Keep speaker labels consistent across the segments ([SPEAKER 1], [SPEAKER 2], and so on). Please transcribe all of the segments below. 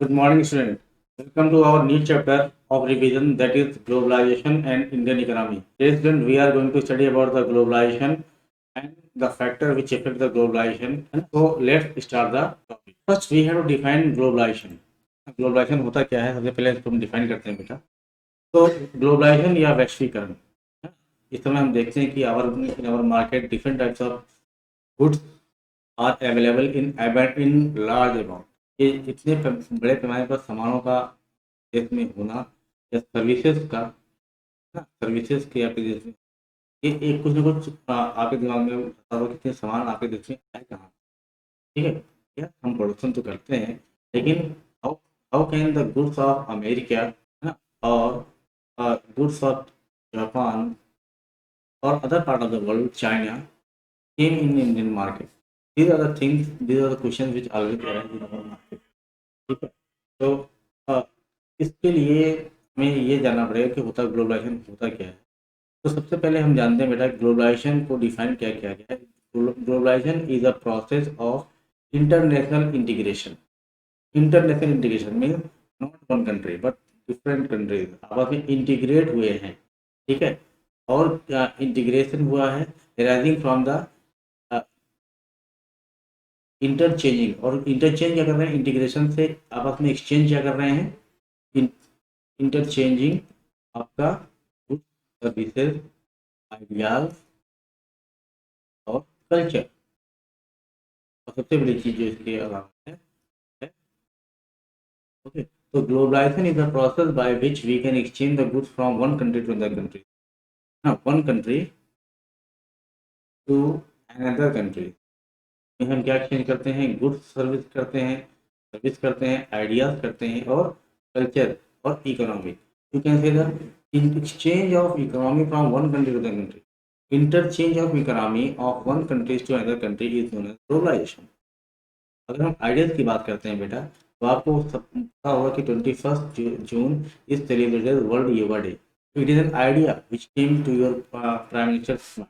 [SPEAKER 1] Good morning, student. Welcome to our new chapter of revision, that is globalization and Indian economy. Today, student, we are going to study about the globalization and the factor which affect the globalization. So let's start the topic. First, we have to define globalization. Globalization होता क्या है, सबसे पहले इसको हम define करते हैं बेटा. तो ग्लोबलाइजेशन या वैश्वीकरण, इस समय हम देखते हैं कि our market different types of goods are available in large amount. ये इतने बड़े पैमाने पर सामानों का देश में होना या सर्विसेज का, ना सर्विसेज के आपके देश में, ये एक कुछ ना कुछ आपके दिमाग में बता दो कितने सामान आपके देश में है कहाँ. ठीक है, क्या हम प्रोडक्शन तो करते हैं, लेकिन how how can the goods of America, है ना, और गुड्स ऑफ जापान और other part of the world, China, came in Indian market. These are the things, these are the questions which always arise in our market. ठीक है. तो अ, इसके लिए हमें ये जानना पड़ेगा कि होता ग्लोबलाइजेशन होता क्या है. तो सबसे पहले हम जानते हैं बेटा, ग्लोबलाइजेशन को डिफाइन क्या किया गया है. Globalization is a process of international integration. International integration mean not one country but different countries आपस में इंटीग्रेट हुए हैं. ठीक है, और इंटीग्रेशन हुआ है राइजिंग फ्रॉम द इंटरचेंजिंग. और इंटरचेंज क्या कर रहे हैं, इंटीग्रेशन से आपस में एक्सचेंज क्या कर रहे हैं, इंटरचेंजिंग आपका गुड्स, सर्विसेज, आइडियाज और कल्चर. और सबसे बड़ी चीज जो इसके अलावा है ओके. तो globalisation is the process by which we can exchange the goods from one country to other country. हाँ, one country to another country में हम क्या एक्सचेंज करते हैं, गुड्स सर्विस करते हैं, आइडियाज करते हैं और कल्चर और economic. You can say the exchange of economy from one country to the country. Interchange of economy of one country to another country is known as globalization. अगर हम ideas की बात करते हैं बेटा, तो आपको पता होगा कि 21 June is celebrated world yoga day. It is an idea which came to your prime minister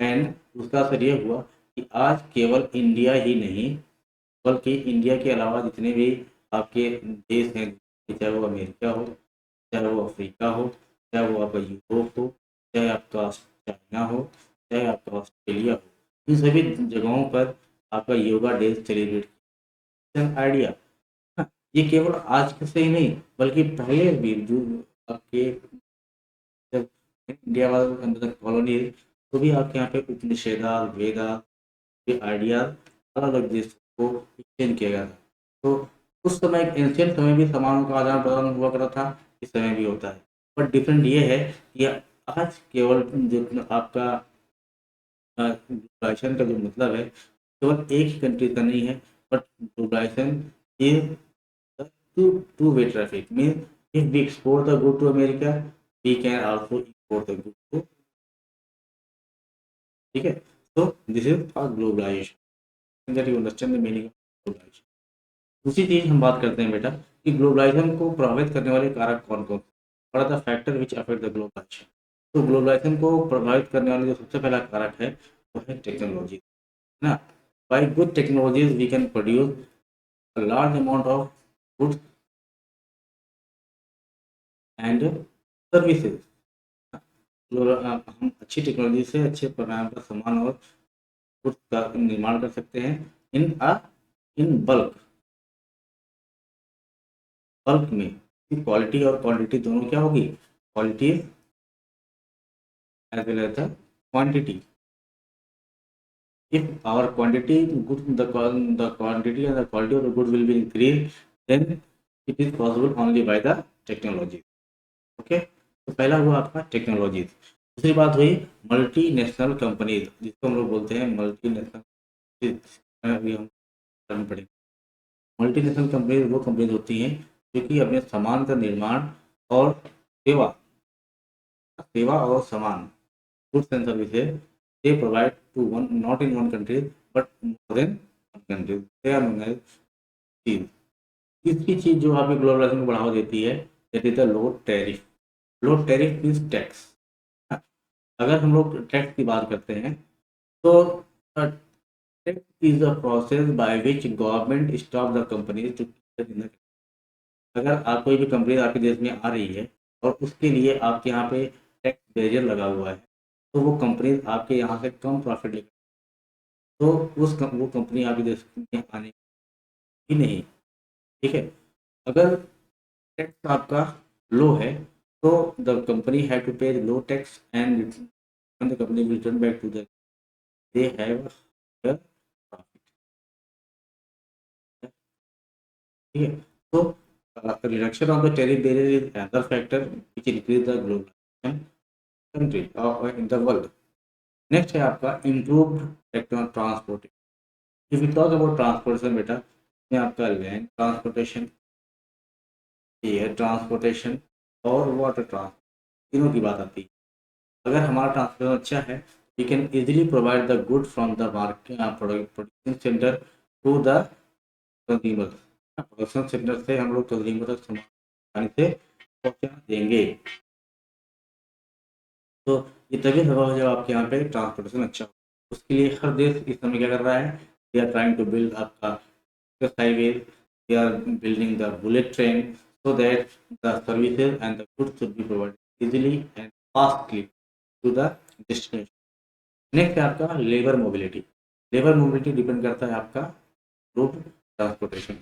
[SPEAKER 1] and उसका असर ये हुआ कि आज केवल इंडिया ही नहीं, बल्कि इंडिया के अलावा जितने भी आपके देश हैं, चाहे वो अमेरिका हो, चाहे वो अफ्रीका हो, चाहे वो आपका यूरोप हो, चाहे आपका चाइना हो, चाहे आपका ऑस्ट्रेलिया हो, इन सभी जगहों पर आपका योगा डे सेलिब्रेट आइडिया. ये केवल आज के से ही नहीं, बल्कि पहले भी जो आपके जब इंडिया वाला अंदर कॉलोनी, तो भी आपके यहाँ पे उपनिषेधा, वेदा, ये आइडियाज अलग अलग देशों को एक्सचेंज किया गया था. तो उस समय एंशियंट समय भी सामानों का आदान प्रदान हुआ करता था, इस समय भी होता है. बट डिफरेंट ये है कि आज केवल जो आपका ग्लोबलाइजेशन का जो मतलब है, केवल एक ही कंट्री का नहीं है, but globalization is two way traffic mean if we export the good to America, we can also import the good to. ठीक है, so this is our globalization that you understand the meaning of globalization. दूसरी चीज हम बात करते हैं बेटा कि ग्लोबलाइजेशन को प्रभावित करने वाले कारक कौन कौन, what are the factor which affect the globalization. तो ग्लोबलाइजेशन को प्रभावित करने वाले जो सबसे पहला कारक है वो है टेक्नोलॉजी, ना. By good technologies we can produce a large amount of goods and services. हम अच्छी टेक्नोलॉजी से अच्छे पैमाने पर सामान और गुड्स का निर्माण कर सकते हैं इन बल्क. बल्क में क्वालिटी और क्वांटिटी दोनों क्या होगी, quality as well as the quantity. If our quantity good, the quantity and the quality of the good will be increased, then it is possible only by the technology. Okay, तो पहला हुआ आपका technology. दूसरी बात हुई multinational companies, जिसको हम लोग बोलते हैं मल्टीनेशनल. अभी हम करना पड़ेगा. मल्टीनेशनल कंपनीज वो कंपनीज होती हैं जो कि अपने सामान का निर्माण और सेवा सेवा और सामान, goods and services, they provide to one, not in one country but more than one country. They are known as चीज. तीसरी चीज जो आपके ग्लोबलाइजेशन को बढ़ावा देती है, that is the low tariff. Low tariff means tax. अगर हम लोग टैक्स की बात करते हैं, तो tax is a process by which government stop the companies to in the. अगर आप कोई भी कंपनी आपके देश में आ रही है और उसके लिए आपके यहाँ पे टैक्स बैरियर लगा हुआ है, तो वो कंपनी आपके यहाँ से कम प्रॉफिट लेकर, तो वो कंपनी आपके देश में आने की नहीं। ठीक है, अगर टैक्स आपका लो है, तो the company have to pay low tax and the company will return back to the they have profit. ठीक है, तो reduction of the tariff barrier is another factor which increase the globalisation country in the world. Next है आपका improved transport. If you talk about transportation बेटा, इसमें आपका land transportation, air transportation और water transport, तीनों की बात आती है। अगर हमारा ट्रांसपोर्टेशन अच्छा है, we can easily provide the good from the market production center to the consumer. Production center से हम लोग कंज्यूमर तक सामान से पहुंचा देंगे। तो ये तभी संभव है जब आपके यहाँ पे ट्रांसपोर्टेशन अच्छा हो। उसके लिए हर देश इस समय क्या कर रहा है, they are trying to build आपका highway, they are building the bullet train, so that the services and the goods should be provided easily and fastly to the destination. Next है आपका labour mobility. Labour mobility depend करता है आपका road transportation.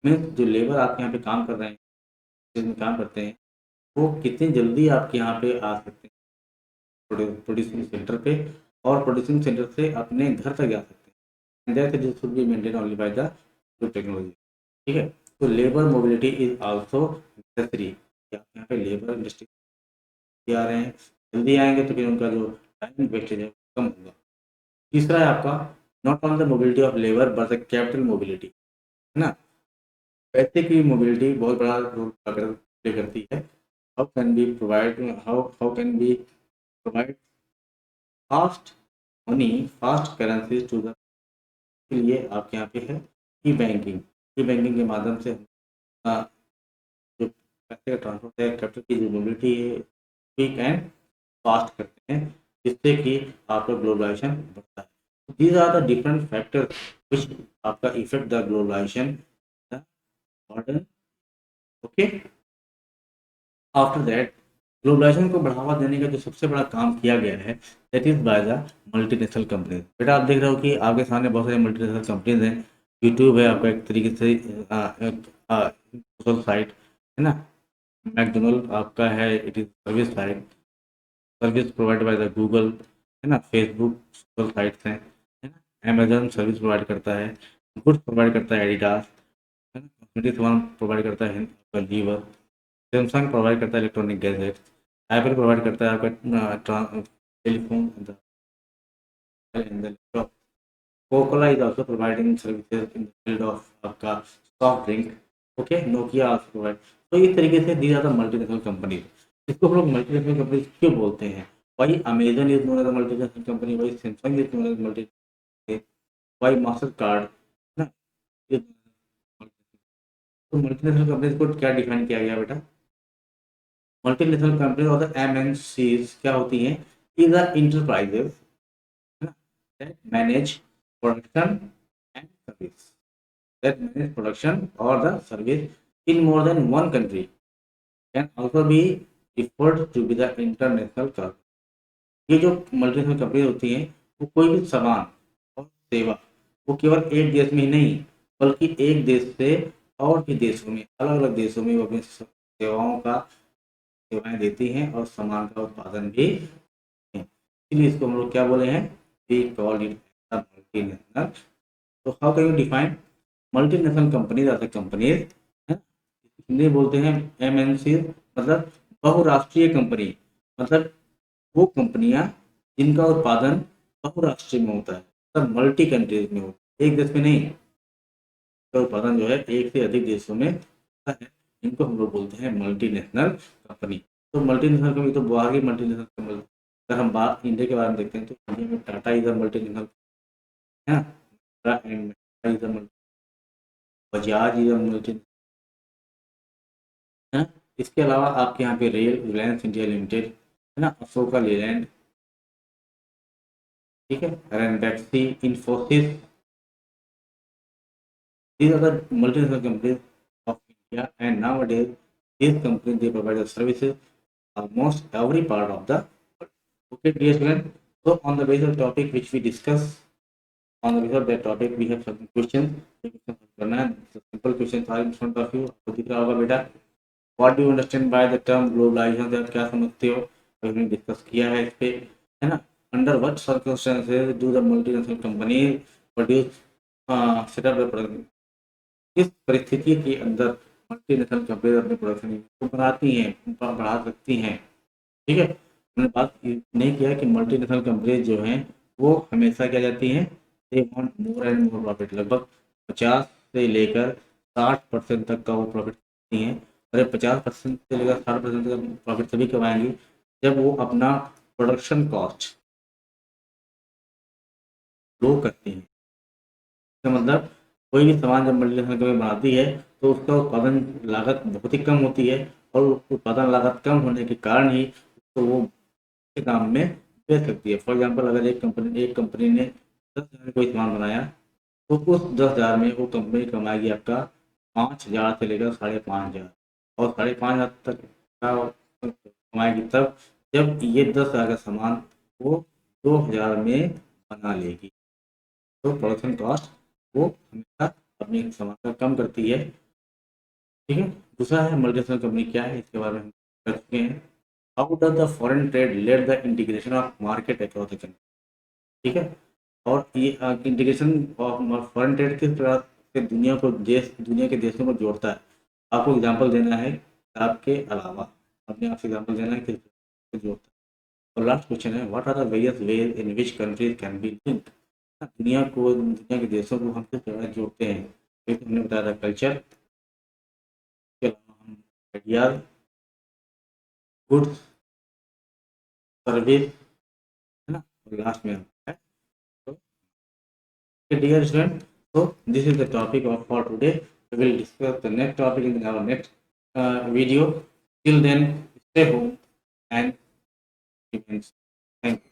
[SPEAKER 1] Means जो labour आपके यहाँ पे काम कर रहे हैं, जिसमें काम करते हैं, वो कितनी जल्दी आपके यहाँ पे आ सकते हैं प्रोड्यूसिंग सेंटर पे, और प्रोड्यूसिंग सेंटर से अपने घर तक जा सकते हैं। That is should be maintain only by the technology. ठीक है, तो labour mobility is also necessary. आप यहाँ पे लेबर इंडस्ट्री आ रहे हैं, जल्दी आएंगे तो फिर उनका जो टाइम वेस्टेज है कम होगा। तीसरा है आपका not on the mobility of labour but the capital mobility, है ना। पैसे की मोबिलिटी बहुत बड़ा रोल प्ले करती है। How can be provide how can be provide fast money, fast currency to the, के लिए आपके यहाँ पे है ई बैंकिंग। ई बैंकिंग के माध्यम से आ, जो पैसे का ट्रांसफर है, कैपिटल की जो मोबिलिटी है, क्विक एंड फास्ट करते हैं, जिससे कि आपका ग्लोबलाइजेशन बढ़ता है। These are the different factors which आपका effect the globalisation modern. Okay, after that globalisation को बढ़ावा देने का जो सबसे बड़ा काम किया गया है, that is by the multinational companies. बेटा आप देख रहे हो कि आपके सामने बहुत सारी मल्टीनेशनल कंपनीज हैं। यूट्यूब है आपका एक तरीके से सोशल साइट, है ना। मैकडोनल्ड आपका है, it is service site, service provide by the Google, है ना। फेसबुक सोशल साइट्स हैं, है ना। अमेजन सर्विस प्रोवाइड करता है, गुड्स प्रोवाइड करता है एडिडास, है ना। कॉस्मेटिक सामान प्रोवाइड करता है आपका लीवर, सैमसंग प्रोवाइड करता है इलेक्ट्रॉनिक गैजेट्स, एप्पल प्रोवाइड करता है आपका telephone and laptop, Coca Cola is also providing services in the field of आपका soft drink. Okay, Nokia also provide. तो इस तरीके से दी जाता मल्टीनेशनल कंपनी। इसको हम लोग मल्टीनेशनल कंपनी क्यों बोलते हैं? वही Amazon is known as multinational company, वही Samsung is known as multi, वही मास्टर कार्ड, है ना। तो मल्टीनेशनल कंपनीज को क्या डिफाइन किया गया बेटा? मल्टीनेशनल कंपनीज और द एमएनसीज क्या होती हैं? इज द इंटरप्राइजेज, है ना, that manage production and service, that manage production or the service in more than one country can also be referred to be the international company। ये जो multinational company होती हैं, वो कोई भी सामान और सेवा वो केवल एक देश में ही नहीं, बल्कि एक देश से और भी देशों में, अलग अलग देशों में वो अपनी सेवाओं का सेवाएं देती हैं और सामान का उत्पादन भी है। इसलिए इसको हम लोग क्या बोले हैं? We call it multinational. तो how can you define multinational companies are the companies, है, हिंदी में बोलते हैं एमएनसी, मतलब बहुराष्ट्रीय कंपनी, मतलब वो कंपनियां जिनका उत्पादन बहुराष्ट्रीय में होता है, मतलब मल्टी कंट्रीज में होता है, एक देश में नहीं। का उत्पादन जो है एक से अधिक देशों में होता है, इनको हम लोग बोलते हैं मल्टीनेशनल कंपनी। तो मल्टीनेशनल कंपनी तो बाहर की मल्टीनेशनल कंपनी। अगर हम बात इंडिया के बारे में देखते हैं तो इंडिया में टाटा इज अ मल्टीनेशनल, है ना। Tata and is a multi, Bajaj is a multi, है ना। इसके अलावा आपके यहाँ पे रेल रिलायंस इंडिया लिमिटेड, है ना, अशोका लेलैंड, ठीक है, Ranbaxy, Infosys, these are the multinational companies of India। India, and nowadays these companies they provide the services almost every part of the world. Okay, dear student. So on the basis of topic which we discuss, on the basis of that topic we have some questions. करना है, simple questions are in front of you. आपको दिख रहा होगा बेटा. What do you understand by the term globalization? आप क्या समझते हो? हमने डिस्कस किया है इस पे, है ना. Under what circumstances do the multinational company produce set up the production? किस परिस्थिति के अंदर मल्टीनेशनल कंपनी अपने प्रोडक्शन को बनाती हैं, बढ़ा सकती हैं. ठीक है, हमने बात नहीं किया कि मल्टीनेशनल कंपनी जो हैं वो हमेशा क्या जाती हैं, they want more and more profit. लगभग 50 से लेकर 60% तक का वो प्रॉफिट करती हैं. अरे 50% से लेकर 60% का प्रॉफिट तभी कमाएंगी जब वो अपना प्रोडक्शन कॉस्ट लो करती हैं. इसका मतलब कोई भी सामान जब मल्टीनेशनल कंपनी बनाती है तो उसका उत्पादन लागत बहुत ही कम होती है, और उत्पादन लागत कम होने के कारण ही तो वो के दाम में बेच सकती है. फॉर एग्जांपल अगर एक कंपनी ने 10,000 में कोई सामान बनाया तो उस 10,000 में वो कंपनी कमाएगी आपका 5,000 से लेकर 5,500, और 5,500 तक का कमाएगी तब जब ये 10,000 का सामान वो 2,000 में बना लेगी. तो प्रोडक्शन कॉस्ट वो हमेशा अपनी सामान का कम करती है. ठीक है. दूसरा है मल्टीनेशनल कंपनी क्या है, इसके बारे में हम कर चुके हैं. How does the foreign trade led the integration of market across the country. ठीक है. और ये इंटीग्रेशन ऑफ फॉरेन ट्रेड किस तरह से दुनिया के देशों को जोड़ता है. आपको एग्जांपल देना है आपके अलावा, अपने आप से एग्जांपल देना है किस तरह से जोड़ता है. और लास्ट क्वेश्चन है what are the various ways in which countries can be linked. दुनिया के देशों को हम किस तरह जोड़ते हैं. एक हमने बताया था कल्चर, के अलावा हम आइडियाज, गुड्स, सर्विस, है ना, और लास्ट में है. तो dear student, so this is the topic of for today. We will discuss the next topic in our next video. Till then, stay home and remain safe. Thank you.